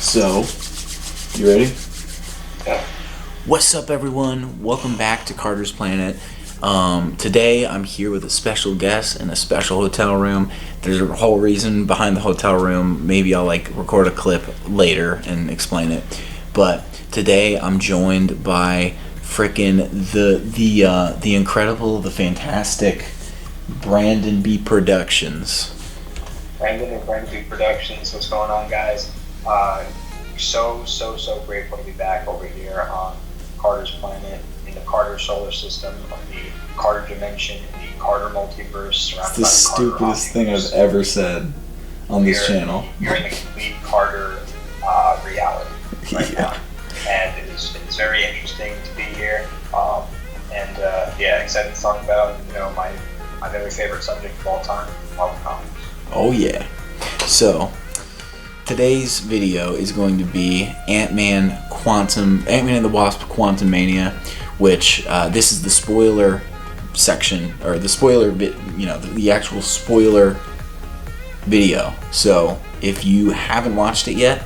So, you ready? Yeah. What's up, everyone? Welcome back to Carter's Planet. Today, I'm here with a special guest in a special hotel room. There's a whole reason behind the hotel room. Maybe I'll record a clip later and explain it. But today, I'm joined by frickin' the incredible, the fantastic Brandon B. Productions. Brandon and Brandon B. Productions. What's going on, guys? So grateful to be back over here on Carter's Planet, in the Carter solar system, of the Carter dimension, in the Carter multiverse. It's the stupidest thing I've ever said on this channel. You're in the complete Carter reality right now. And it's very interesting to be here. Excited to talk about, my very favorite subject of all time, Marvel Comics. Oh yeah. So, today's video is going to be Ant-Man and the Wasp Quantumania, which this is the spoiler section, or the spoiler bit, the actual spoiler video. So if you haven't watched it yet,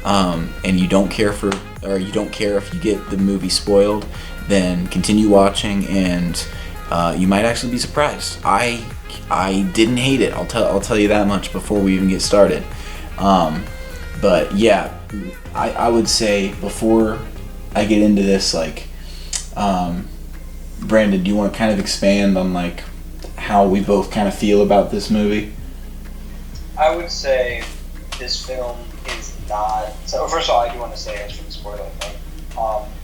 and you don't care if you get the movie spoiled, then continue watching, and you might actually be surprised. I didn't hate it. I'll tell you that much before we even get started. But yeah, I would say before I get into this, Brandon, do you want to kind of expand on how we both kind of feel about this movie? I would say this film is not. So first of all, I do want to say, as for the spoiler thing,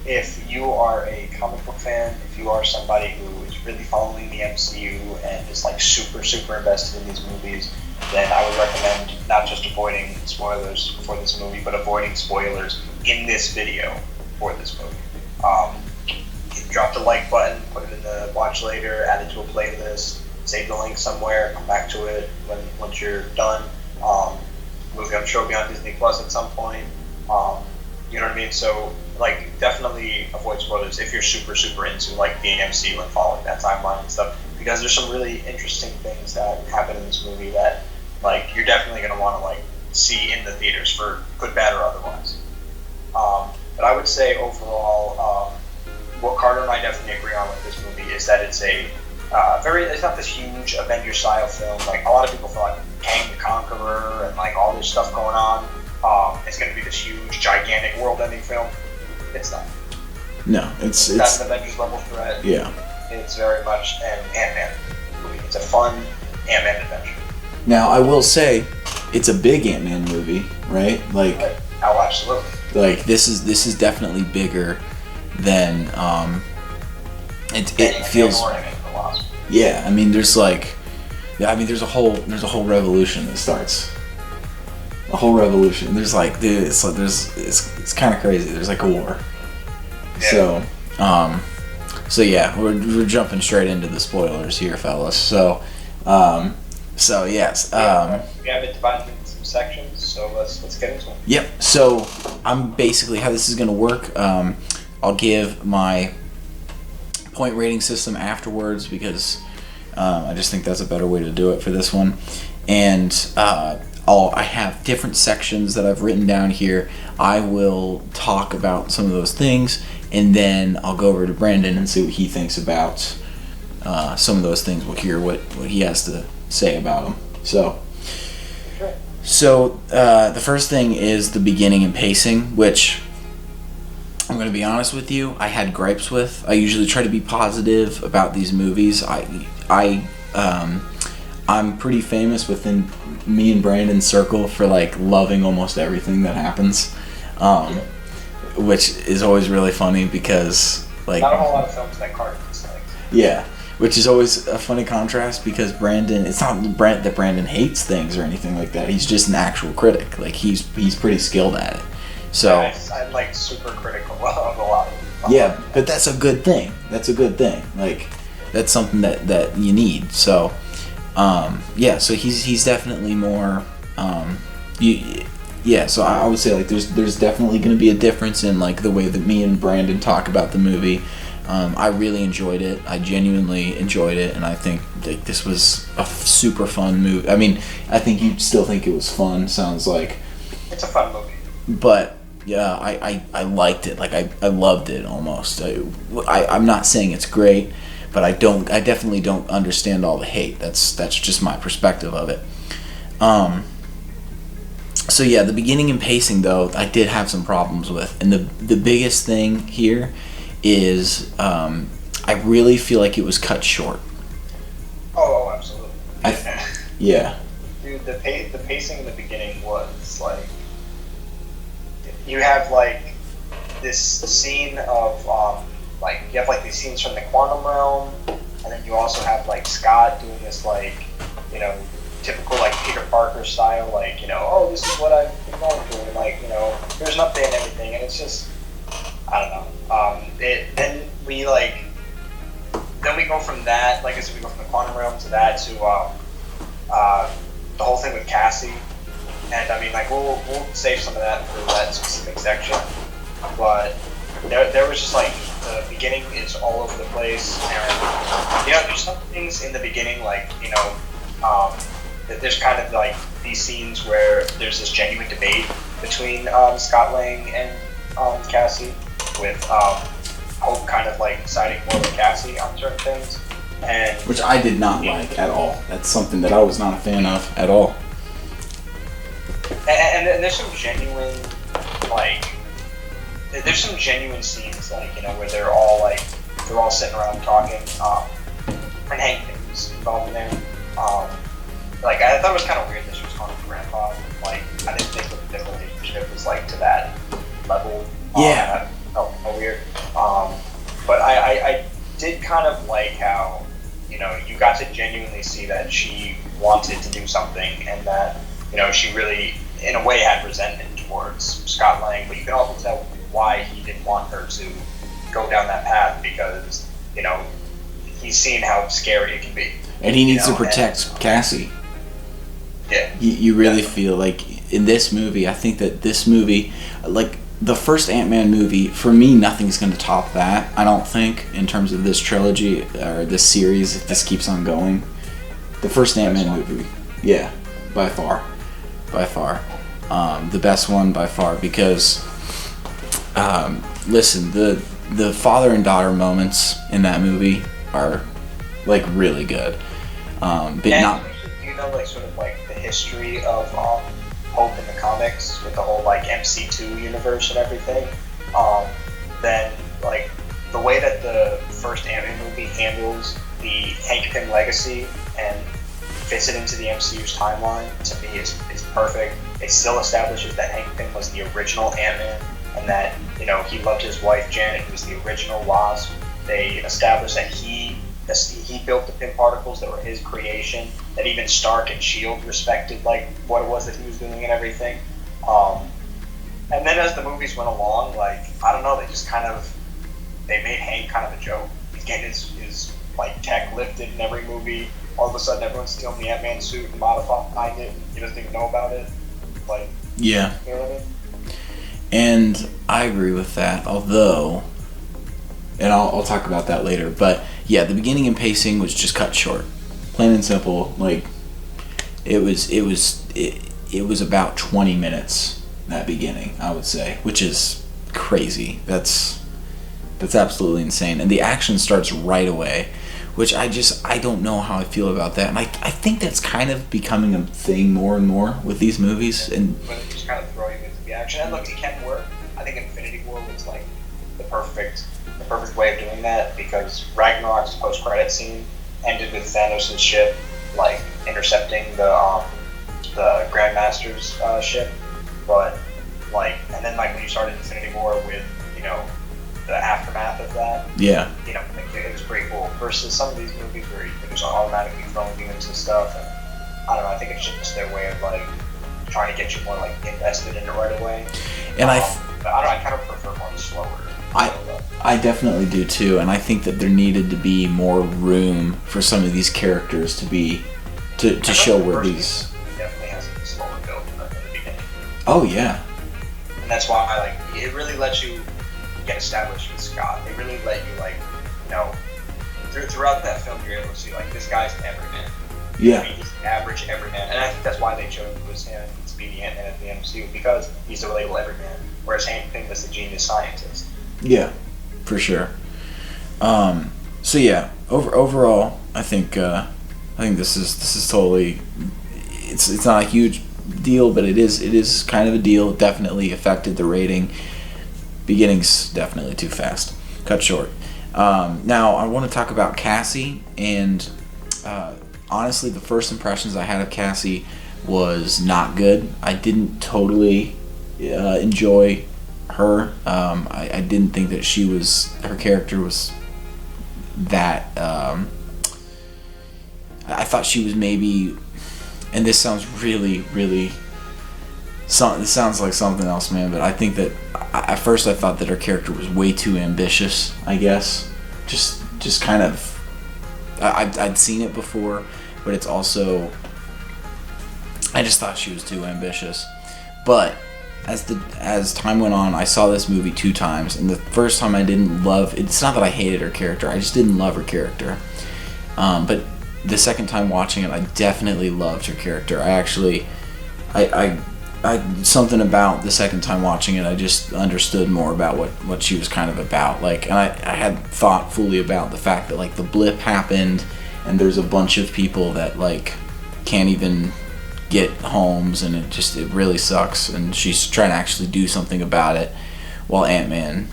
if you are a comic book fan, if you are somebody who is really following the MCU and is super invested in these movies, then I would recommend not just avoiding spoilers for this movie, but avoiding spoilers in this video for this movie. Drop the like button, put it in the watch later, add it to a playlist, save the link somewhere, come back to it once you're done. Movie, I'm sure, will be on Disney Plus at some point. You know what I mean? So, definitely avoid spoilers if you're super into the MCU and following that timeline and stuff, because there's some really interesting things that happen in this movie that you're definitely going to want to see in the theaters, for good, bad, or otherwise. But I would say overall, what Carter and I definitely agree on with this movie is that it's it's not this huge Avengers style film. A lot of people thought Kang the Conqueror and all this stuff going on. It's going to be this huge, gigantic, world-ending film. It's not. No, it's not an Avengers level threat. Yeah. It's very much an Ant-Man movie. It's a fun Ant-Man adventure. Now, I will say, it's a big Ant-Man movie, right? Oh, absolutely. This is definitely bigger than it feels. Yeah, I mean, there's there's a whole revolution that starts. A whole revolution. There's it's kind of crazy. There's a war. Yeah. So yeah, we're jumping straight into the spoilers here, fellas. So yes. We have it divided into some sections, so let's get into it. Yep. So I'm basically, how this is gonna work. I'll give my point rating system afterwards, because I just think that's a better way to do it for this one. And I have different sections that I've written down here. I will talk about some of those things, and then I'll go over to Brandon and see what he thinks about some of those things. We'll hear what he has to say about them. So the first thing is the beginning and pacing, which I'm going to be honest with you, I had gripes with. I usually try to be positive about these movies. I'm pretty famous within me and Brandon's circle for loving almost everything that happens, which is always really funny, because not a whole lot of films that Carter dislikes. Yeah, which is always a funny contrast, because Brandon, it's not that Brandon hates things or anything like that. He's just an actual critic. He's pretty skilled at it. So I'm super critical of a lot of them. Yeah, but that's a good thing. That's that's something that you need. So so he's definitely more so I would say there's definitely going to be a difference in the way that me and Brandon talk about the movie. I really enjoyed it. I genuinely enjoyed it, and I think this was a super fun movie. I mean, I think you still think it was fun. Sounds like it's a fun movie. but yeah, I liked it. Like I loved it almost. I'm not saying it's great, but I definitely don't understand all the hate. That's just my perspective of it. So yeah, the beginning and pacing though, I did have some problems with, and the biggest thing here is I really feel like it was cut short. Oh, absolutely. Yeah. Dude, the pacing in the beginning was like, you have like this scene of like you have like these scenes from the quantum realm, and then you also have like Scott doing this like, you know, typical like Peter Parker style, like, you know, oh, this is what I've been going through, and like, you know, here's an update and everything, and it's just, I don't know. Then we go from that, like I said, we go from the quantum realm to that to the whole thing with Cassie, and I mean, like, we'll save some of that for that specific section, but there was just like, the beginning is all over the place, and you know, there's some things in the beginning, like, you know, there's kind of like these scenes where there's this genuine debate between Scott Lang and Cassie, with Hope kind of like siding more with Cassie on certain things, and which I did not like at all. That's something that I was not a fan of at all. And there's some genuine, like, there's some genuine scenes, like, you know, where they're all sitting around talking, and Hank Pym's involved in there. Like, I thought it was kind of weird that she was calling him Grandpa. Like, I didn't think that the relationship was like to that level. Yeah. Felt weird. But I did kind of like how, you know, you got to genuinely see that she wanted to do something, and that, you know, she really, in a way, had resentment towards Scott Lang, but you can also tell why he didn't want her to go down that path, because, you know, he's seen how scary it can be. And he needs to protect Cassie. Yeah. You really feel like in this movie, I think that this movie, like the first Ant-Man movie, for me, nothing's going to top that, I don't think, in terms of this trilogy, or this series, if this keeps on going. The first Ant-Man movie, yeah, by far. The best one by far, because, listen, the father and daughter moments in that movie are, like, really good. But not... Do you know, like, sort of, like, the history of Hope in the comics, with the whole, like, MC2 universe and everything? Then, like, the way that the first Ant-Man movie handles the Hank Pym legacy and fits it into the MCU's timeline, to me, is perfect. It still establishes that Hank Pym was the original Ant-Man, and that, you know, he loved his wife Janet, who was the original Wasp. They established that he built the Pym particles that were his creation, that even Stark and S.H.I.E.L.D. respected, like, what it was that he was doing and everything. And then as the movies went along, like, I don't know, they made Hank kind of a joke. He's getting his like, tech lifted in every movie. All of a sudden, everyone's stealing the Ant-Man suit and modifying it. He doesn't even know about it. Like, yeah. You know what I mean? And I agree with that, although, and I'll talk about that later, but yeah, the beginning and pacing was just cut short. Plain and simple. Like, it was about 20 minutes, that beginning, I would say, which is crazy. That's absolutely insane. And the action starts right away, which I don't know how I feel about that. And I think that's kind of becoming a thing more and more with these movies. And but they just kind of throw you into the action. And look, it can work. I think Infinity War was like the perfect way of doing that, because Ragnarok's post-credit scene ended with Thanos' ship like intercepting the Grandmaster's ship. But like, and then like when you started Infinity War with, you know, the aftermath of that, yeah, you know, like, it was pretty cool. Versus some of these movies where they just automatically throwing you into stuff, and I don't know. I think it's just their way of like trying to get you more like invested in it right away. And I kind of prefer more slower. I definitely do too, and I think that there needed to be more room for some of these characters to be to show where these. Definitely has a slower build in the beginning. Oh yeah. And that's why it really lets you get established with Scott. They really let you, like, you know, throughout that film, you're able to see, like, this guy's an everyman. Yeah. I mean, he's an average everyman, and I think that's why they chose him. It's to be the Ant-Man of the MCU because he's a relatable everyman, whereas Hank Pym was the genius scientist. Yeah, for sure. So yeah, overall, I think this is totally. It's not a huge deal, but it is kind of a deal. It definitely affected the rating. Beginning's definitely too fast. Cut short. Now I want to talk about Cassie, and honestly, the first impressions I had of Cassie was not good. I didn't totally enjoy her. I didn't think that her character was that. I thought she was maybe, and this sounds really, really. This sounds like something else, man. But I think that at first I thought that her character was way too ambitious. I guess, just kind of. I'd seen it before, but it's also. I just thought she was too ambitious, but as time went on, I saw this movie 2 times, and the first time I didn't love. It's not that I hated her character; I just didn't love her character. But the second time watching it, I definitely loved her character. I something about the second time watching it, I just understood more about what she was kind of about. Like, and I had thought fully about the fact that like the blip happened, and there's a bunch of people that like can't even get homes, and it really sucks. And she's trying to actually do something about it, while Ant-Man,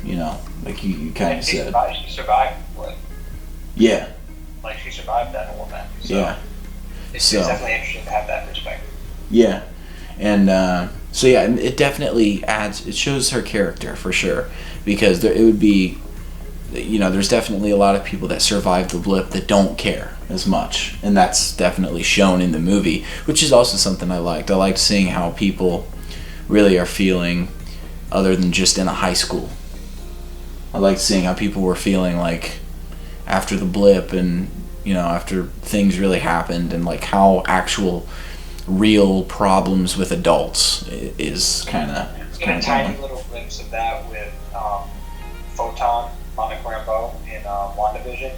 like you kind of said, she survived what? Yeah. Like she survived that whole event. So yeah. It's definitely interesting to have that perspective. Yeah. And so yeah, it definitely adds. It shows her character for sure, because it would be, there's definitely a lot of people that survive the blip that don't care as much, and that's definitely shown in the movie, which is also something I liked. I liked seeing how people really are feeling, other than just in a high school. I liked seeing how people were feeling like after the blip, and after things really happened, and like how actual real problems with adults is kind of. A tiny little glimpse of that with Photon, Monica Rambeau in WandaVision,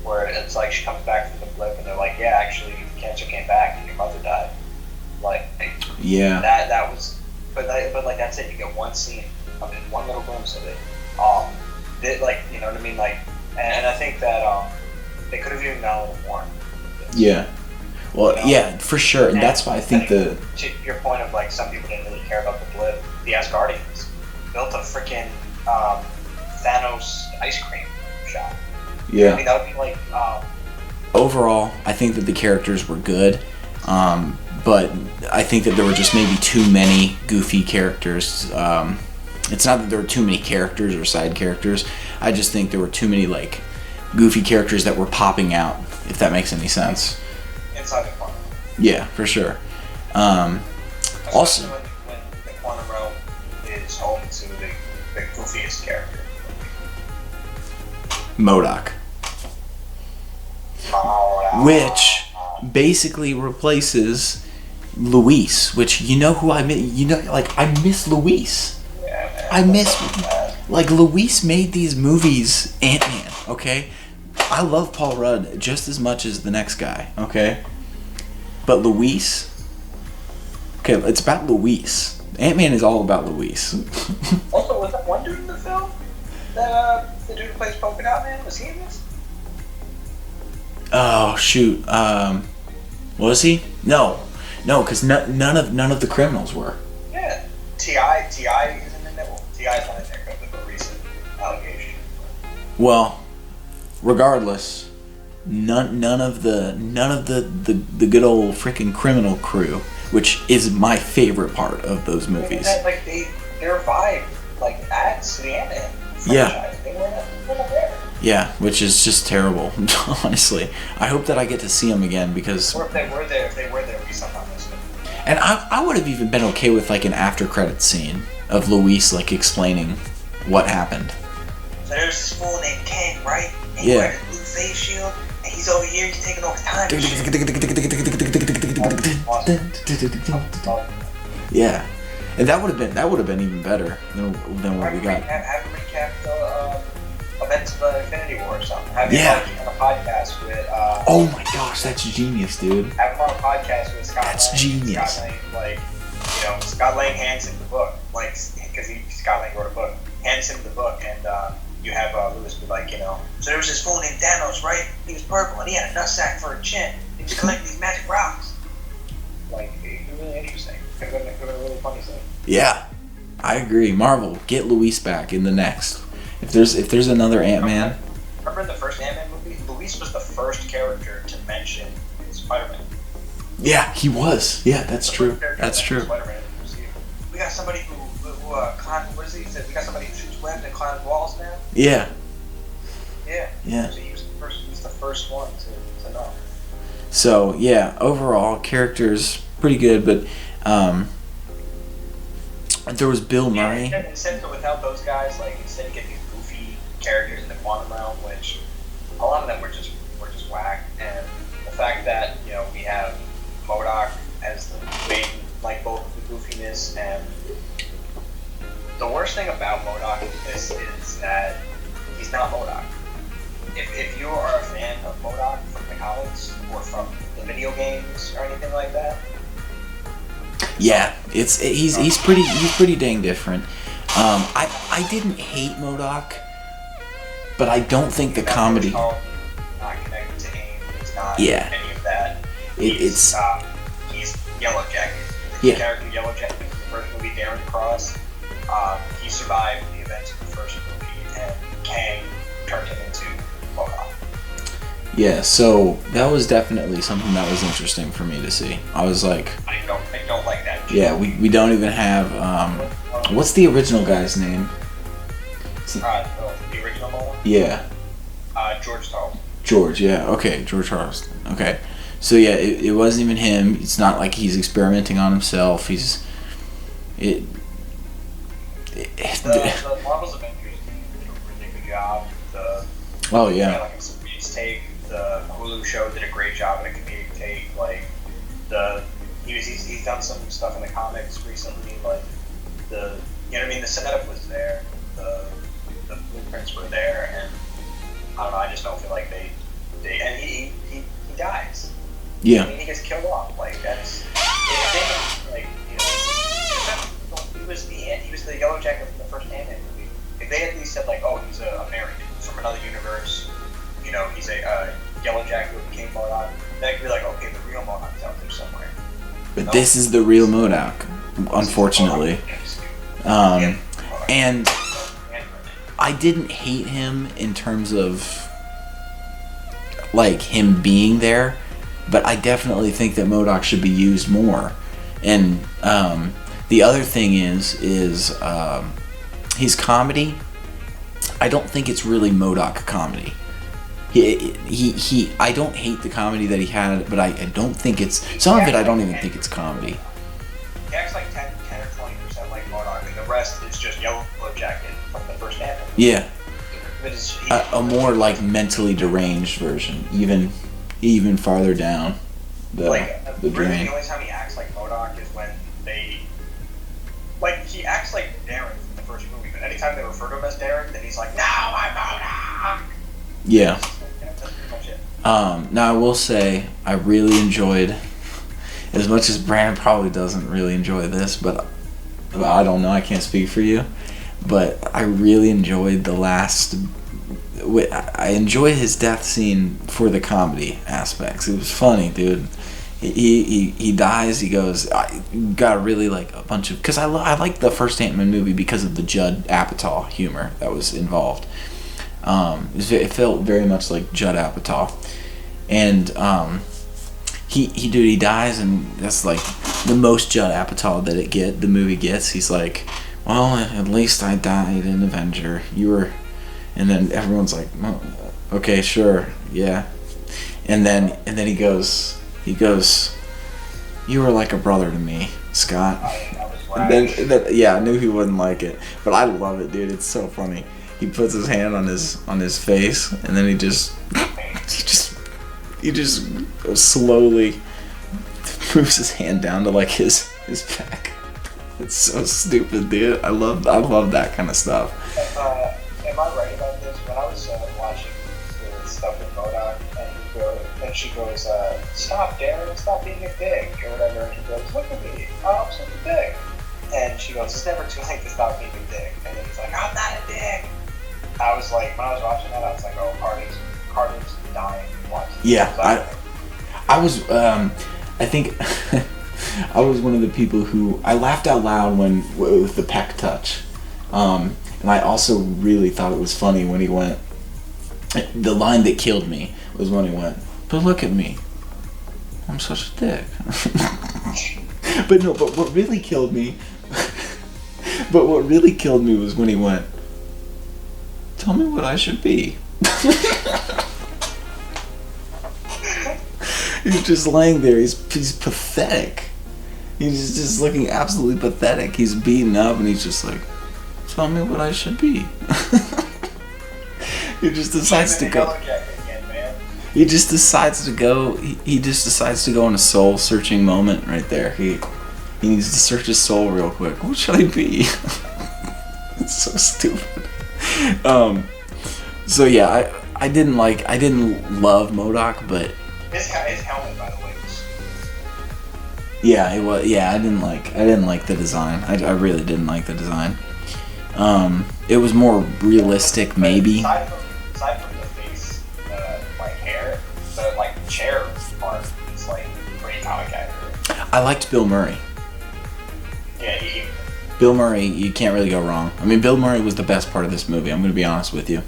where it's like she comes back from the blip, and they're like, yeah, actually, cancer came back, and your mother died. Like, yeah, that was, but like that's it. You get one scene of it, one little glimpse of it. Like, you know what I mean? Like, and I think that they could have even done a little more. Yeah. Well, yeah, for sure, and that's why I think to your point of like some people didn't really care about the blip. The Asgardians built a freaking Thanos ice cream shop. Yeah. I mean, that would be like. Overall, I think that the characters were good, but I think that there were just maybe too many goofy characters. It's not that there were too many characters or side characters. I just think there were too many like goofy characters that were popping out. If that makes any sense. Inside the quantum. Yeah, for sure. Also, when the quantum realm is home to the goofiest character. MODOK. Which basically replaces Luis, which who I miss. I miss Luis. Yeah, man. I miss Luis made these movies. Ant-Man, okay. I love Paul Rudd just as much as the next guy, okay. But Luis, okay, it's about Luis. Ant-Man is all about Luis. Also, was that one dude in the film that the dude who plays Polka Dot Man, was he in this? Oh shoot, was he? No, because none of the criminals were. Yeah, T.I. isn't in there. Well, T.I.'s not in there because of a recent allegation. Well, regardless, none of the good old freaking criminal crew, which is my favorite part of those movies. They revived ads to the Ant-Man franchise. Yeah. They weren't there. Yeah, which is just terrible, honestly. I hope that I get to see them again, because... Or if they were there, we somehow missed them. And I would have even been okay with an after credit scene of Luis explaining what happened. So there's this fool named Ken, right? And Yeah. he wears a blue face shield, and he's over here, he's taking over time. Yeah, and that would have been even better than what we got. Have him recap the events of Infinity War or something. Have him on a podcast with. Oh my gosh, that's genius, dude. Have him on a podcast with Scott. That's Lang, genius. Scott Lang, Scott Lang hands him the book, like, because Scott Lang wrote a book, hands him the book, and you have Lewis be like, so there was this fool named Thanos, right? He was purple, and he had a nutsack for a chin. He was collecting these magic rocks. Like, it was really interesting. Could have been a really funny thing. Yeah, I agree. Marvel, get Luis back in the next. If there's another Ant-Man. Remember in the first Ant-Man movie, Luis was the first character to mention Spider-Man. Yeah, he was. Yeah, that's true. That's true. Spider-Man. We got somebody who climbs. What is he said? We got somebody who shoots webs and climbs walls now. Yeah. Yeah. Yeah. So he was the first one to know. So yeah, overall characters pretty good, but there was Bill Murray. Yeah, instead of without those guys, like instead you get these goofy characters in the quantum realm, which a lot of them were just whack, and the fact that we have MODOK as the main, like both the goofiness and the worst thing about MODOK is that he's not MODOK. If you are a fan of MODOK from the comics or from the video games or anything like that, yeah, he's pretty dang different. I didn't hate MODOK, but I don't think the comedy. Not connected to AIM. He's not any of that. He's Yellow Jacket. The character Yellow Jacket in the first movie, Darren Cross. He survived the events of the first movie, and Kang turned him into MODOK. Yeah, so that was definitely something that was interesting for me to see. I was like, I don't like that. Yeah, we don't even have what's the original guy's name? The original one? Yeah. George Charles. George, yeah, okay, George Charles. Okay. So yeah, it wasn't even him. It's not like he's experimenting on himself. The Marvel's Avengers did a really good job. Oh yeah. Like a serious take. The Hulu show did a great job in a comedic take. Like he's done some stuff in the comics recently. Like the setup was there. The blueprints were there, and I don't know. I just don't feel like they and he dies. Yeah. I mean, he gets killed off. Like that's he was the Yellow Jacket from the first Ant-Man movie. If they at least said like, oh, he's a American from another universe, he's a Yellow Jacket who became MODOK, then I could be like, okay, the real MODOK's out there somewhere. But this is the real MODOK, unfortunately. And I didn't hate him in terms of like him being there, but I definitely think that MODOK should be used more. And the other thing is his comedy. I don't think it's really MODOK comedy. He I don't hate the comedy that he had, but I don't think it's some of it. I don't even think it's comedy. He acts like 10 or 20% like MODOK, and the rest is just Yellow Jacket from the first Ant-Man. Yeah. A more like mentally deranged version, even farther down the drain. The only time he acts like MODOK is when he acts like Darren from the first movie, but anytime they refer to him as Darren, then he's like, "No, I'm MODOK." Yeah. That's pretty much it. Now I will say I really enjoyed, as much as Brandon probably doesn't really enjoy this, but I don't know. I can't speak for you. But I really enjoyed the last. I enjoyed his death scene for the comedy aspects. It was funny, dude. He dies. He goes. I got really like a bunch of because I liked the first Ant-Man movie because of the Judd Apatow humor that was involved. It felt very much like Judd Apatow, and he dies, and that's like the most Judd Apatow that the movie gets. He's like, well, at least I died in Avenger. You were, and then everyone's like, well, okay, sure, yeah, and then he goes, you were like a brother to me, Scott. And then yeah, I knew he wouldn't like it, but I love it, dude. It's so funny. He puts his hand on his face, and then he just slowly moves his hand down to like his back. It's so stupid, dude. I love that kind of stuff. Am I right about this? When I was watching the stuff with MODOK and And she goes, stop, Darren, stop being a dick, or whatever. And he goes, look at me, I'm such a dick. And she goes, it's never too late to stop being a dick. And then he's like, I'm not a dick. I was like, when I was watching that, I was like, oh, Carter's dying. What? Yeah, I was, I think, I was one of the people who, I laughed out loud with the peck touch. And I also really thought it was funny when he went, the line that killed me was when he went, but look at me, I'm such a dick. But what really killed me was when he went, tell me what I should be. He's just laying there, he's pathetic. He's just looking absolutely pathetic. He's beaten up and he's just like, tell me what I should be. He just decides to go. He just decides to go. He just decides to go in a soul searching moment right there. He needs to search his soul real quick. What should I be? It's so stupid. So yeah, I didn't love MODOK, but his helmet, by the way, was... Yeah, it was. Yeah, I didn't like the design. I really didn't like the design. It was more realistic, maybe. Aside from the face, like hair, the chair part is like pretty comic accurate. I liked Bill Murray. Yeah, Bill Murray, you can't really go wrong. I mean, Bill Murray was the best part of this movie. I'm going to be honest with you.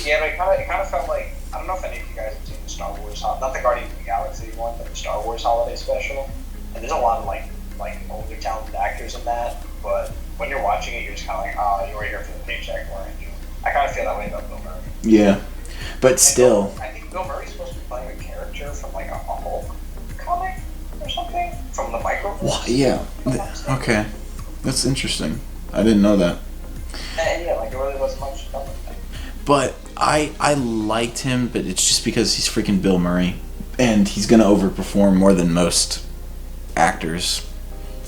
Yeah, but it kind of felt like, I don't know if any of you guys have seen the Star Wars, not the Guardians of the Galaxy one, but the Star Wars Holiday Special. And there's a lot of like older talented actors in that, but when you're watching it, you're just kind of like, oh, you were here for the paycheck, weren't you? I kind of feel that way about Bill Murray. Yeah, but still. I think Bill Murray's supposed to be playing a character from like a Hulk comic or something from the Microverse. What? Yeah. Okay, that's interesting. I didn't know that. And yeah, there really wasn't much done with that. But I liked him, but it's just because he's freaking Bill Murray, and he's gonna overperform more than most actors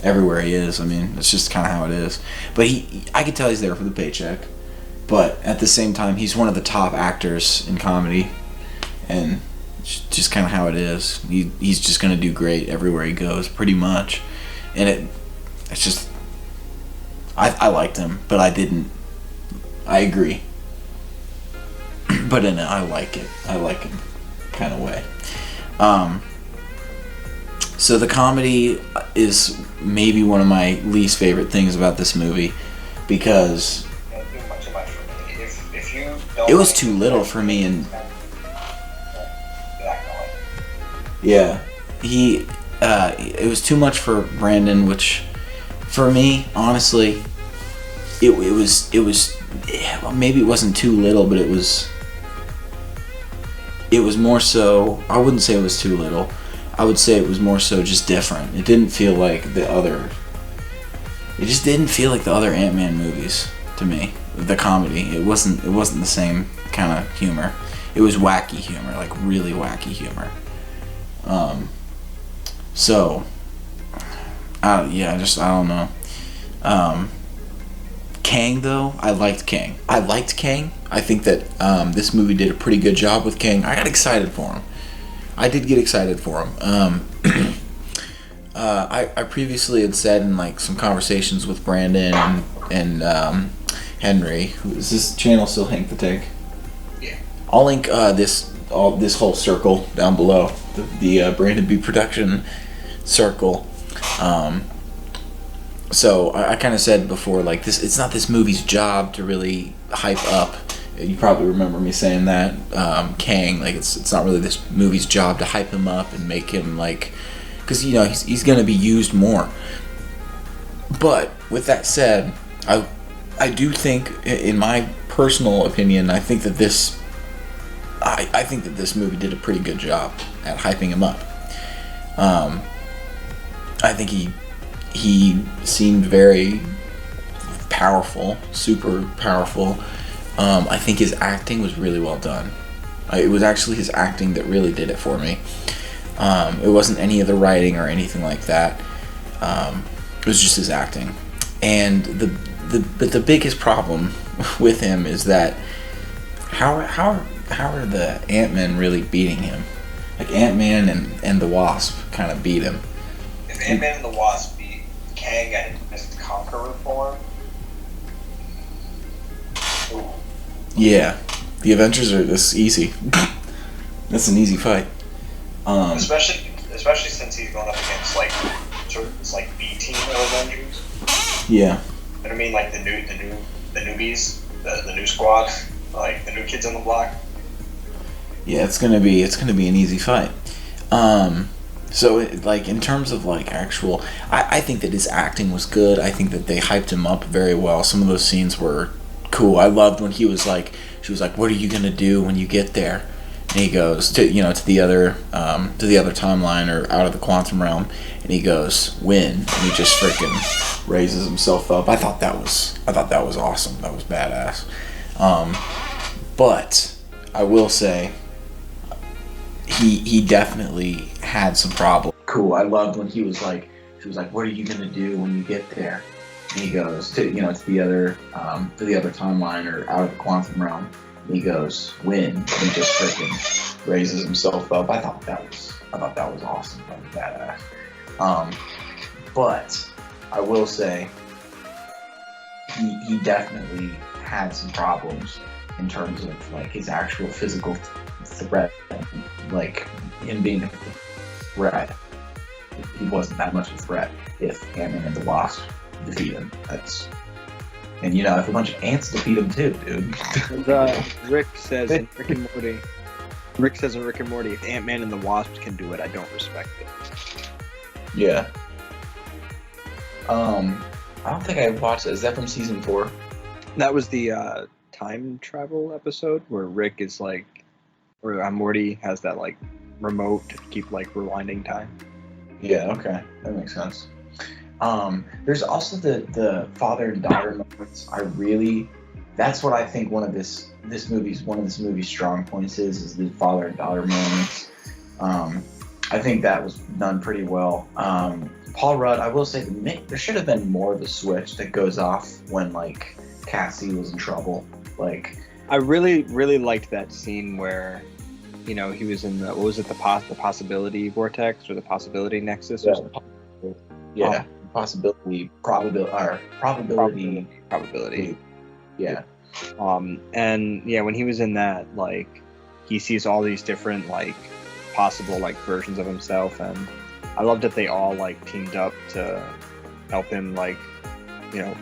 everywhere he is. I mean, it's just kind of how it is. But I could tell he's there for the paycheck. But at the same time, he's one of the top actors in comedy, and it's just kind of how it is. He's just gonna do great everywhere he goes, pretty much. And it's just, I liked him, but I didn't. I agree. But in it, I like it kind of way. So the comedy is maybe one of my least favorite things about this movie, because it was too little for me, and yeah, it was too much for Brandon, which for me, honestly, it was maybe it wasn't too little, but it was more so, I wouldn't say it was too little. I would say it was more so just different. It didn't feel like it just didn't feel like the other Ant-Man movies to me. The comedy, it wasn't the same kind of humor. It was wacky humor, like really wacky humor. So I don't know. Kang, though, I liked Kang. I think that this movie did a pretty good job with Kang. I got excited for him. I did get excited for him. I previously had said in some conversations with Brandon and Henry, is this channel still Hank the Tank? Yeah. I'll link this whole circle down below, the Brandon B production circle. So I kind of said before, this, it's not this movie's job to really hype up. You probably remember me saying that, Kang, it's not really this movie's job to hype him up and make him because he's going to be used more. But with that said, I do think, in my personal opinion, I think that this movie did a pretty good job at hyping him up. I think he seemed very powerful, super powerful. I think his acting was really well done. It was actually his acting that really did it for me. It wasn't any of the writing or anything like that. It was just his acting. And the biggest problem with him is that how are the Ant-Men really beating him? Like Ant-Man and the Wasp kind of beat him. If Ant-Man and the Wasp beat Kang in his Conqueror form, ooh. Yeah, the Avengers are this easy. That's an easy fight. Especially since he's going up against like sort of this like B team of Avengers. Yeah. And I mean like the newbies, the new squad, like the new kids on the block. Yeah, it's gonna be an easy fight. So like in terms of like actual, I think that his acting was good. I think that they hyped him up very well. Some of those scenes were cool. I loved when she was like, "What are you gonna do when you get there?" And he goes to the other timeline or out of the quantum realm, and he goes, "Win," and he just freaking raises himself up. I thought that was awesome. That was badass. But I will say, he definitely had some problems. Cool. I loved when she was like, "What are you gonna do when you get there?" And he goes to the other timeline or out of the quantum realm. And he goes, "Win," and he just freaking raises himself up. I thought that was awesome. That was badass. But I will say, he definitely had some problems in terms of like his actual physical threat, like him being a threat. He wasn't that much of a threat if Ant-Man and the Wasp defeat him. And if a bunch of ants defeat him too, dude. Rick says in Rick and Morty, if Ant-Man and the Wasp can do it, I don't respect it. Yeah. I don't think I watched it. Is that from season 4? That was the time travel episode where Rick is like, or Morty has that like remote to keep like rewinding time. Yeah, okay, that makes sense. There's also the father and daughter moments. That's what I think one of this movie's strong points is the father and daughter moments. I think that was done pretty well. Paul Rudd, I will say, there should have been more of a switch that goes off when like Cassie was in trouble. Like, I really, really liked that scene where, he was in the the possibility vortex or the possibility nexus or something. Yeah, probability. Yeah. And yeah, when he was in that, like, he sees all these different like possible like versions of himself, and I loved that they all like teamed up to help him, like,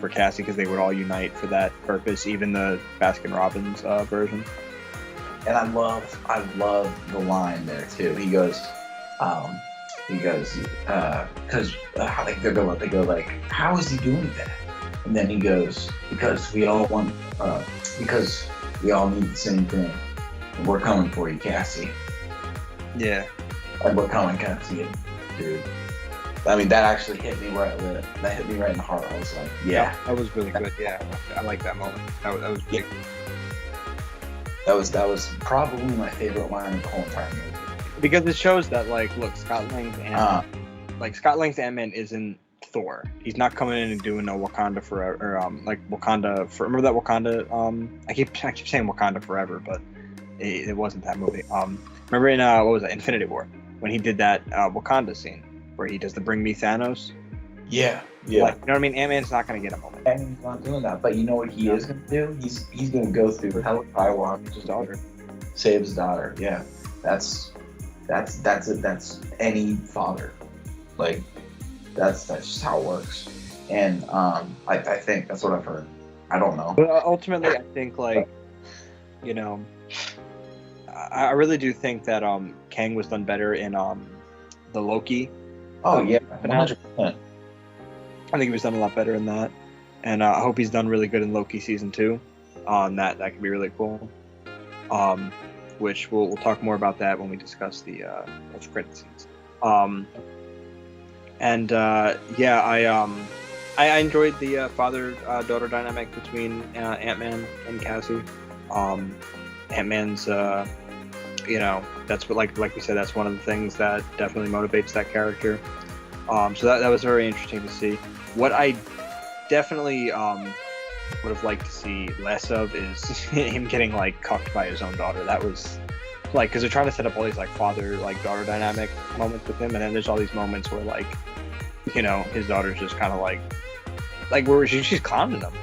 for Cassie, because they would all unite for that purpose, even the Baskin-Robbins version. And I love the line there too. He goes, because they go like, how is he doing that? And then he goes, because we all because we all need the same thing. And we're coming for you, Cassie. Yeah. And we're coming, Cassie, dude. I mean, that actually hit me where I live. That hit me right in the heart. I was like, yeah. That was really good. Yeah, I like that moment. That was big. That was probably my favorite line of the whole entire movie. Because it shows that, like, look, Scott Lang's Ant-Man isn't Thor. He's not coming in and doing no Wakanda Forever, or Wakanda. Remember that Wakanda? I keep saying Wakanda Forever, but it wasn't that movie. Remember in what was that, Infinity War, when he did that Wakanda scene where he does the Bring Me Thanos? Yeah. Like, you know what I mean? Ant-Man's not gonna get a moment. Ant-Man's not doing that, but you know what he is gonna do? He's gonna go through hell of firewalk, His daughter. save his daughter. Yeah, that's any father. Like, that's just how it works. And I think that's what I've heard. I don't know. But ultimately, I think, like, I really do think that Kang was done better in the Loki. Oh yeah, 100%. I think he was done a lot better in that, and I hope he's done really good in Loki season 2. That could be really cool. Which we'll talk more about that when we discuss the post-credit scenes. I enjoyed the father-daughter dynamic between Ant-Man and Cassie. Ant-Man's, that's what, like we said, that's one of the things that definitely motivates that character. So that was very interesting to see. What I definitely would have liked to see less of is him getting like cucked by his own daughter. That was like, because they're trying to set up all these like father like daughter dynamic moments with him, and then there's all these moments where like, you know, his daughter's just kind of like where she's clowning him.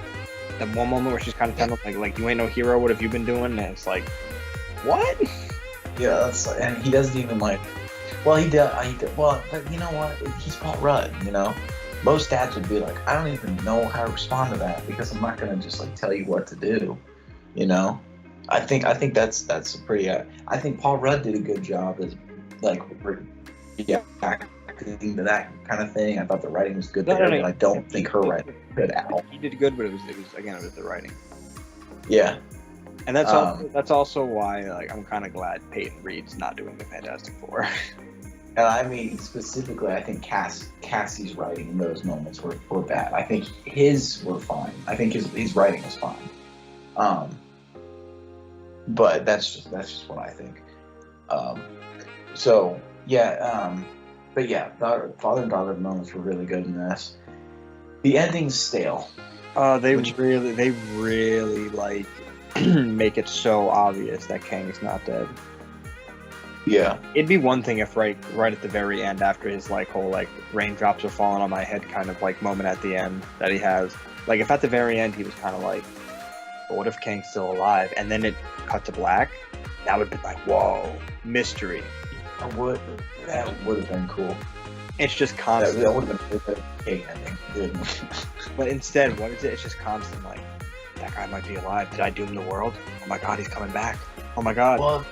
That one moment where she's kind of telling him like you ain't no hero. What have you been doing? And it's like, what? Yeah, that's and he doesn't even like. Well, he does. Well, but you know what? He's Paul Rudd. You know, most dads would be like, I don't even know how to respond to that because I'm not gonna just like tell you what to do. You know, I think that's a pretty. I think Paul Rudd did a good job as like reacting to that kind of thing. I thought the writing was good there, but I don't think her writing was good at all. He did good, but it was the writing. Yeah. And that's also why like I'm kind of glad Peyton Reed's not doing the Fantastic Four. And I mean specifically, I think Cassie's writing in those moments were bad. I think his were fine. I think his writing was fine. But that's just what I think. So yeah. But yeah, father and daughter moments were really good in this. The ending's stale. They really like make it so obvious that Kang's not dead. Yeah. It'd be one thing if right at the very end, after his like whole like raindrops are falling on my head kind of like moment at the end that he has, like if at the very end he was kind of like, but what if Kang's still alive? And then it cut to black. That would be like, whoa, mystery. That would have been cool. It's just constant. That would have been a Kang ending. But instead, what is it? It's just constant like, that guy might be alive. Did I doom the world? Oh my god, he's coming back. Oh my god. Well,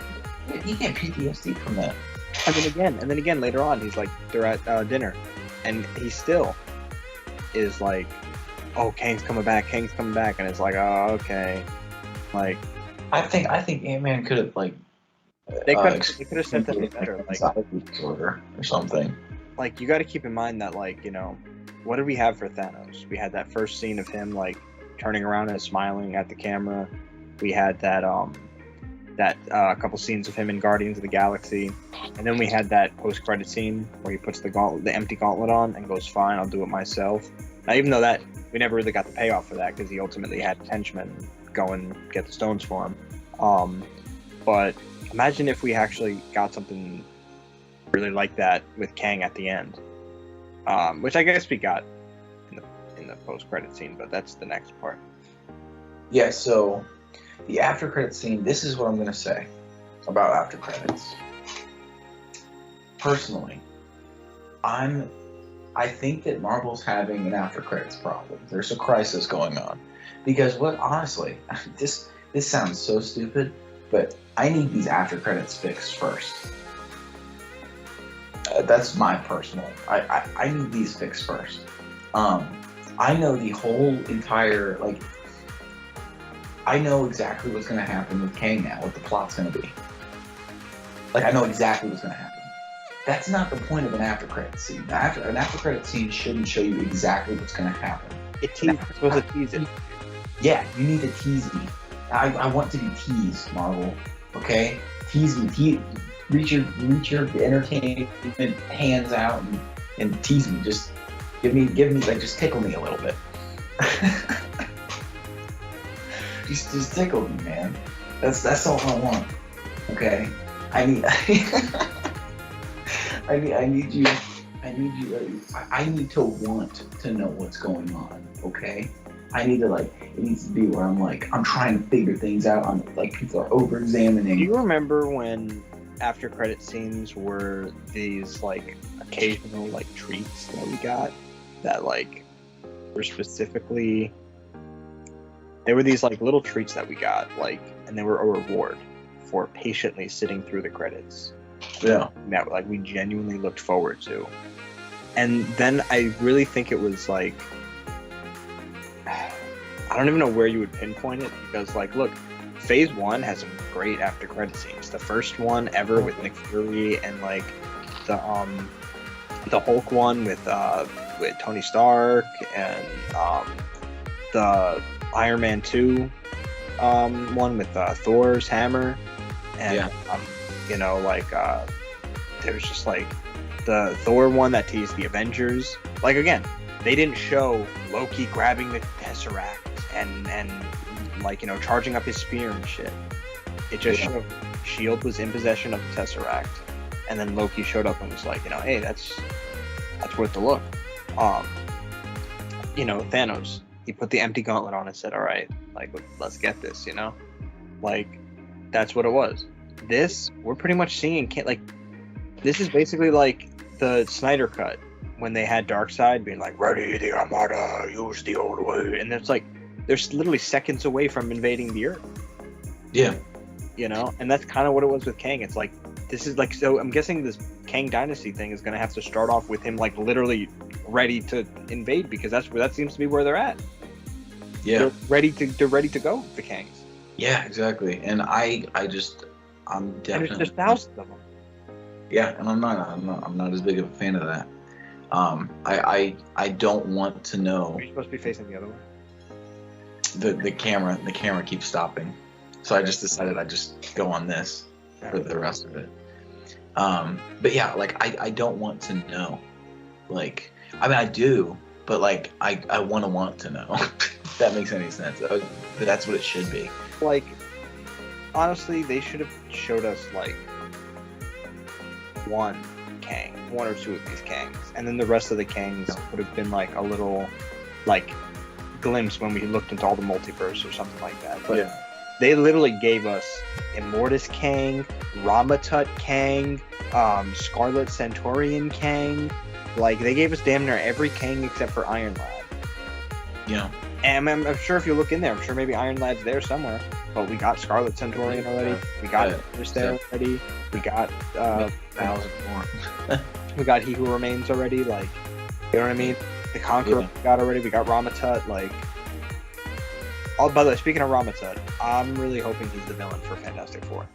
he get PTSD from that. And then again later on, he's like, they're at dinner, and he still is like, oh, Kang's coming back, and it's like, oh, okay. Like, I think Ant-Man could have like they could have said that better, like disorder or something. Like, you got to keep in mind that, like, you know, what did we have for Thanos? We had that first scene of him like turning around and smiling at the camera. We had that couple scenes of him in Guardians of the Galaxy, and then we had that post-credit scene where he puts the empty gauntlet on and goes, "Fine, I'll do it myself." Now, even though that we never really got the payoff for that because he ultimately had henchmen go and get the stones for him. But imagine if we actually got something really like that with Kang at the end, which I guess we got in the post-credit scene, but that's the next part. Yeah. So. The after credit scene, this is what I'm going to say about after credits. Personally, I think that Marvel's having an after credits problem. There's a crisis going on. Because honestly, this sounds so stupid, but I need these after credits fixed first. That's my personal, I need these fixed first. I know the whole entire, like, I know exactly what's going to happen with Kang now, what the plot's going to be. Like, I know exactly what's going to happen. That's not the point of an after-credit scene. An after-credit scene shouldn't show you exactly what's going to happen. It's supposed to tease it. Yeah, you need to tease me. I want to be teased, Marvel. Okay? Tease me. Reach your entertainment hands out and tease me. Just give me, like, just tickle me a little bit. Just tickle me, man. That's all I want. Okay? I need you. I need to want to know what's going on. Okay? I need to, like, it needs to be where I'm trying to figure things out. People are over examining. Do you remember when after credit scenes were these like occasional like treats that we got that like were specifically? There were these like little treats that we got, like, and they were a reward for patiently sitting through the credits. Yeah. That like we genuinely looked forward to. And then I really think it was like, I don't even know where you would pinpoint it, because like, look, Phase 1 has some great after credit scenes. The first one ever with Nick Fury, and like the Hulk one with Tony Stark, and the Iron Man 2 one with Thor's hammer, and there's just like the Thor one that teased the Avengers. Like, again, they didn't show Loki grabbing the Tesseract and like, you know, charging up his spear and shit. It just showed Shield was in possession of the Tesseract, and then Loki showed up and was like, you know, hey, that's worth the look. You know, Thanos, he put the empty gauntlet on and said, all right, like, let's get this, you know? Like, that's what it was. This, we're pretty much seeing, like, this is basically like the Snyder Cut, when they had Darkseid being like, ready the Armada, use the old way. And it's like, they're literally seconds away from invading the Earth. Yeah. You know? And that's kind of what it was with Kang. It's like, this is like, so I'm guessing this Kang Dynasty thing is going to have to start off with him, like, literally ready to invade, because that seems to be where they're at. Yeah. They're ready to go, the Kangs. Yeah, exactly. And I'm definitely. And there's thousands of them. Yeah, and I'm not as big of a fan of that. I don't want to know. You're supposed to be facing the other way. The camera keeps stopping, so I just decided I'd just go on this for the rest of it. But yeah, like I don't want to know. Like, I mean, I do, but like I want to know. If that makes any sense. That's what it should be. Like, honestly, they should have showed us like one or two of these Kangs, and then the rest of the Kangs would have been like a little like glimpse when we looked into all the multiverse or something like that. But yeah. They literally gave us Immortus Kang, Ramatut Kang, Scarlet Centaurian Kang. Like, they gave us damn near every Kang except for Iron Lad. Yeah. And I'm sure if you look in there, I'm sure maybe Iron Lad's there somewhere. But we got Scarlet Centaurian already. We got Immortus there already. We got 1,000 more. we got He Who Remains already. Like, you know what I mean? The Conqueror we got already. We got Ramatut. Like, oh, by the way, speaking of Ramatut, I'm really hoping he's the villain for Fantastic Four.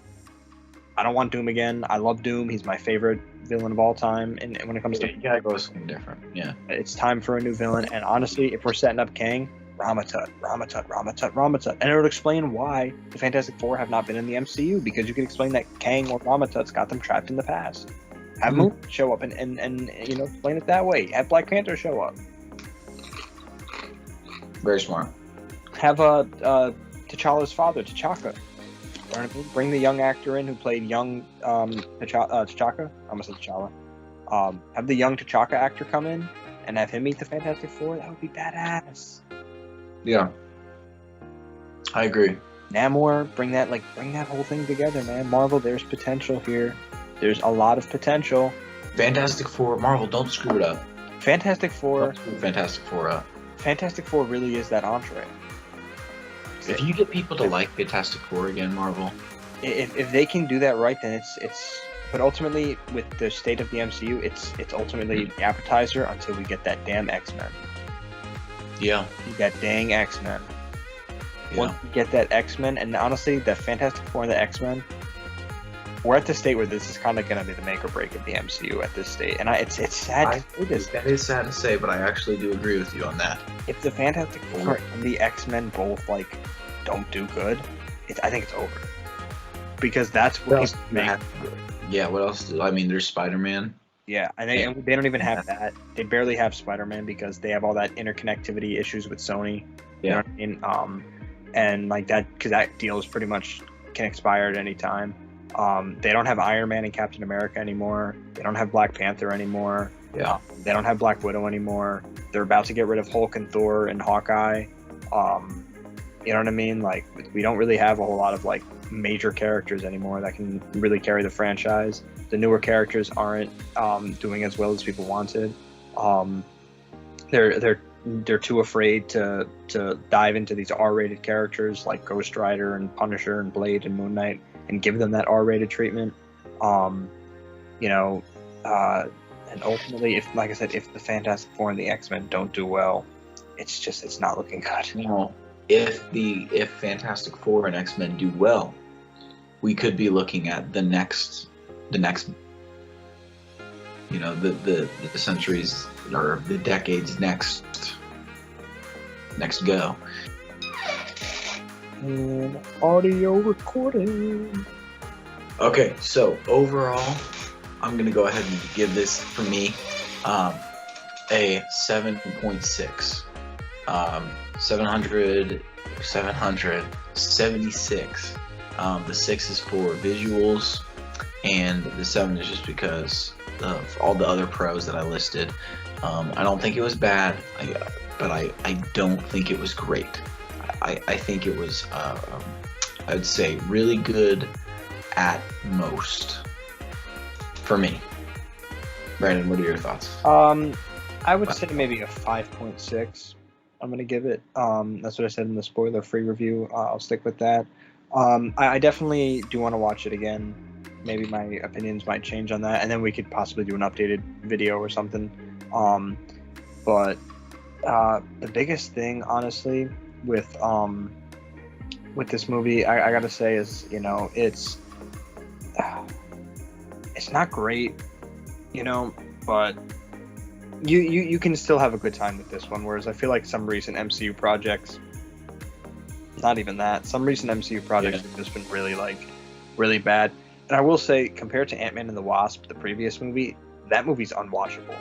I don't want Doom again. I love Doom. He's my favorite villain of all time. And when it comes to, you gotta go with something different. Yeah. It's time for a new villain. And honestly, if we're setting up Kang, Ramatut. And it would explain why the Fantastic Four have not been in the MCU, because you can explain that Kang or Ramatut's got them trapped in the past. Have Moon show up and you know, explain it that way. Have Black Panther show up. Very smart. Have T'Challa's father, T'Chaka. You know what I mean? Bring the young actor in who played young T'Chaka. I almost said T'Challa. Have the young T'Chaka actor come in and have him meet the Fantastic Four. That would be badass. Yeah. I agree. Namor, bring that whole thing together, man. Marvel, there's potential here. There's a lot of potential. Fantastic Four, Marvel, don't screw it up. Fantastic Four. Don't screw Fantastic Four up. Fantastic Four really is that entree. If you get people to like Fantastic Four again, Marvel. If they can do that right, then it's. But ultimately, with the state of the MCU, it's ultimately the appetizer until we get that damn X-Men. Yeah. That dang X-Men. Yeah. Once we get that X-Men, and honestly, the Fantastic Four and the X-Men, we're at the state where this is kind of going to be the make or break of the MCU at this state. And it's sad to say this. That is sad to say, but I actually do agree with you on that. If the Fantastic Four and the X-Men both, like, don't do good, I think it's over. Because that's what people make. Yeah, what else? I mean, there's Spider-Man. Yeah, and they don't even have that. They barely have Spider-Man because they have all that interconnectivity issues with Sony. Yeah. You know what I mean? And like that, because that deal is pretty much can expire at any time. They don't have Iron Man and Captain America anymore. They don't have Black Panther anymore. Yeah. They don't have Black Widow anymore. They're about to get rid of Hulk and Thor and Hawkeye. You know what I mean? Like, we don't really have a whole lot of like major characters anymore that can really carry the franchise. The newer characters aren't doing as well as people wanted. They're too afraid to dive into these R-rated characters like Ghost Rider and Punisher and Blade and Moon Knight and give them that R-rated treatment. And ultimately, if the Fantastic Four and the X-Men don't do well, it's not looking good. No, if Fantastic Four and X-Men do well, we could be looking at the next, you know, the centuries or the decades next go. And audio recording. Okay, so overall, I'm gonna go ahead and give this, for me, a 7.6. 776. The 6 is for visuals, and the 7 is just because of all the other pros that I listed. I don't think it was bad, but I don't think it was great. I think it was, I'd say, really good at most for me. Brandon, what are your thoughts? I would say maybe a 5.6. I'm gonna give it. That's what I said in the spoiler-free review. I'll stick with that. I definitely do want to watch it again. Maybe my opinions might change on that, and then we could possibly do an updated video or something. But the biggest thing, honestly, with this movie, I gotta say is, you know, it's not great, you know, but you can still have a good time with this one. Whereas I feel like some recent MCU projects, not even that, some recent MCU projects have just been really bad. And I will say, compared to Ant-Man and the Wasp, the previous movie, that movie's unwatchable.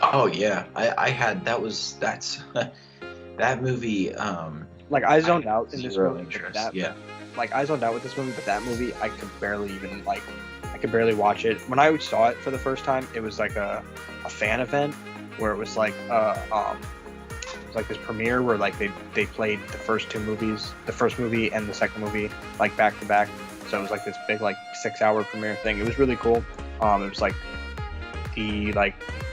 Oh yeah, that's that movie. Like, I zoned out in this movie. Interest. Like, I zoned out with this movie, but that movie, I could barely watch it. When I saw it for the first time, it was like a fan event where it was like it was like this premiere where like they played the first two movies, the first movie and the second movie, like back to back. So it was like this big 6-hour premiere thing. It was really cool. It was like the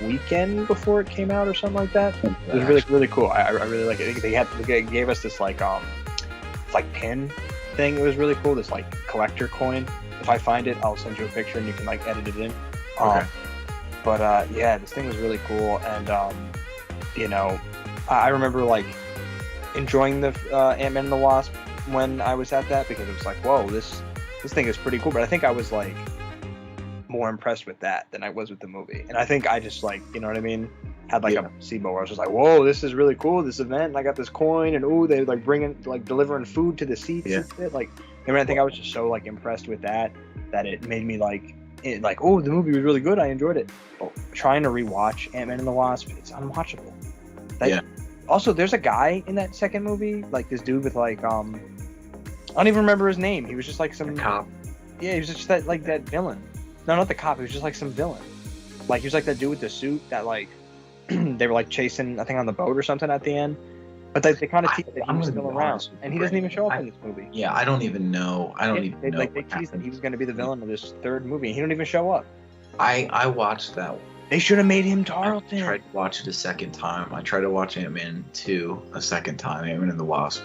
weekend before it came out or something like that. It was really cool. I really like it. They gave us this pin thing. It was really cool. This collector coin. If I find it, I'll send you a picture and you can edit it in. Okay. But yeah, this thing was really cool, and you know, I remember enjoying the Ant-Man and the Wasp when I was at that, because it was like, whoa, this thing is pretty cool. But I think I was more impressed with that than I was with the movie, and I think I just you know what I mean, had a placebo where I was just like, whoa, this is really cool, this event, and I got this coin, and ooh, they bringing delivering food to the seats and shit. I mean, I think I was just so impressed with that it made me oh, the movie was really good, I enjoyed it. But trying to rewatch Ant-Man and the Wasp, it's unwatchable. Also, there's a guy in that second movie, this dude with I don't even remember his name. He was just some cop. Yeah, he was just that villain. No, not the cop. He was just some villain. He was that dude with the suit that they were chasing, I think, on the boat or something at the end. But they kind of teased that he was still around, and he doesn't even show up in this movie. Yeah, I don't even know. They teased that he was going to be the villain of this third movie, and he don't even show up. I watched that. They should have made him Tarleton. I tried to watch it a second time. I tried to watch Ant-Man 2 a second time, Ant-Man and the Wasp,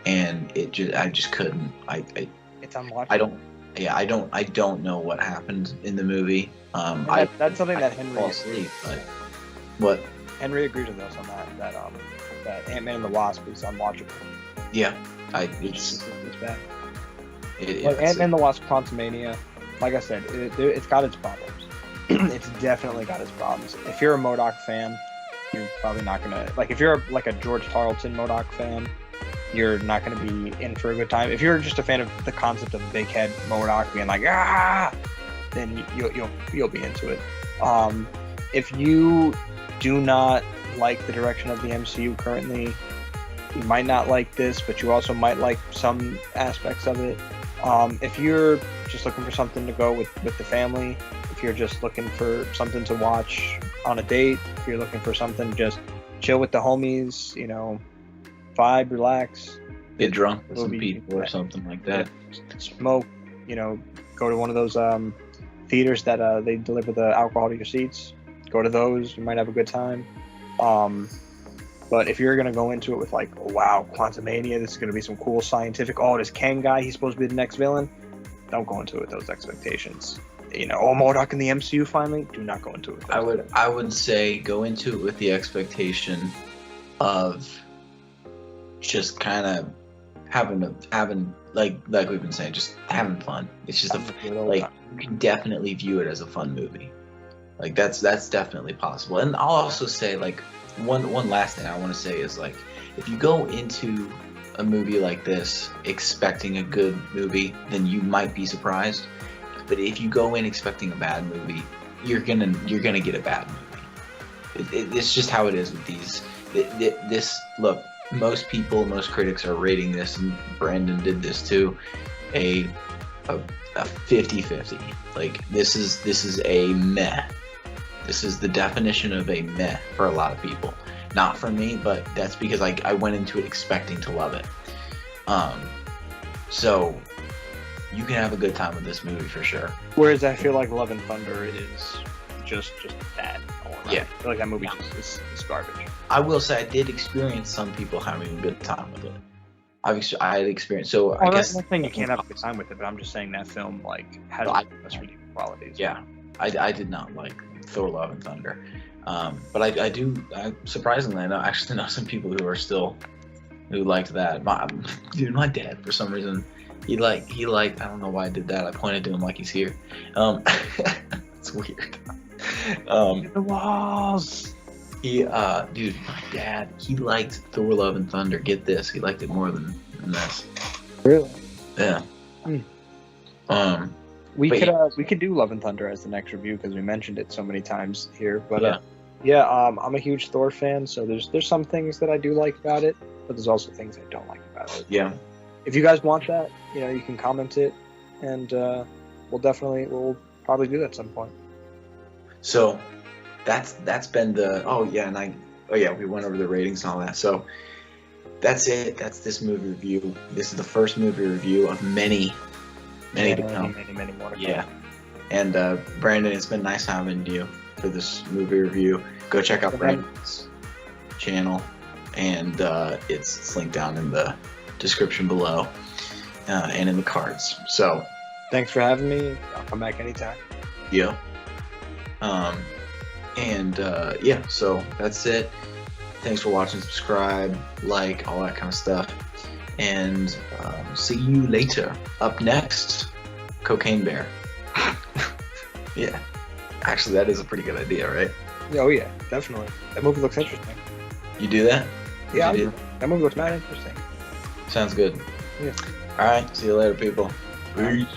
and I just couldn't. It's unwatchable. I don't know what happened in the movie. That's something that Henry fall asleep. But what? Henry agrees with us on that Ant-Man and the Wasp is unwatchable. Yeah, it's bad. Ant-Man and the Wasp: Quantumania, like I said, it's got its problems. It's definitely got its problems. If you're a MODOK fan, you're probably not gonna if you're a George Tarleton MODOK fan, you're not gonna be in for a good time. If you're just a fan of the concept of a big head MODOK being then you'll be into it. If you do not like the direction of the MCU currently, you might not like this, but you also might like some aspects of it. If you're just looking for something to go with the family, if you're just looking for something to watch on a date, if you're looking for something to just chill with the homies, vibe, relax, get drunk with some people or something like that, smoke, go to one of those theaters that they deliver the alcohol to your seats, go to those, you might have a good time. But if you're going to go into it with wow, Quantumania, this is going to be some cool scientific, this Kang guy, he's supposed to be the next villain, don't go into it with those expectations. MODOK in the MCU finally, do not go into it with those. I would say go into it with the expectation of just kind of having like we've been saying, just having fun. It's just you can definitely view it as a fun movie. That's definitely possible. And I'll also say one last thing I want to say is if you go into a movie like this expecting a good movie, then you might be surprised. But if you go in expecting a bad movie, you're gonna get a bad movie. It's just how it is with these. Look, most people, most critics are rating this, and Brandon did this too, a 50-50. Like this is a meh. This is the definition of a meh for a lot of people. Not for me, but that's because I went into it expecting to love it. So you can have a good time with this movie for sure. Whereas I feel like Love and Thunder is just bad all around. Yeah. I feel like that movie just is garbage. I will say I did experience some people having a good time with it. I had experienced, so I guess. I'm not saying you can't have a good time with it, but I'm just saying that film has less redeeming qualities. Yeah, I did not like Thor: Love and Thunder, but I do. Surprisingly, I actually know some people who liked that. My dad, for some reason, he liked. I don't know why I did that. I pointed to him like he's here. It's weird. The walls. Dude, my dad, he liked Thor: Love and Thunder. Get this, he liked it more than this. Really? Yeah. We could do Love and Thunder as the next review because we mentioned it so many times here. But yeah, I'm a huge Thor fan, so there's some things that I do like about it, but there's also things I don't like about it. Yeah. If you guys want that, you can comment it, and we'll probably do that at some point. So that's been the we went over the ratings and all that. So that's it. That's this movie review. This is the first movie review of many to come. Many more to come. Yeah. And Brandon, it's been nice having you for this movie review. Go check out Brandon's channel, and it's linked down in the description below and in the cards. So thanks for having me. I'll come back anytime. Yeah. So that's it. Thanks for watching. Subscribe, like, all that kind of stuff. And see you later. Up next, Cocaine Bear. Yeah. Actually, that is a pretty good idea, right? Oh, yeah, definitely. That movie looks interesting. You do that? Yeah, that movie looks not interesting. Sounds good. Yeah. All right. See you later, people. Peace.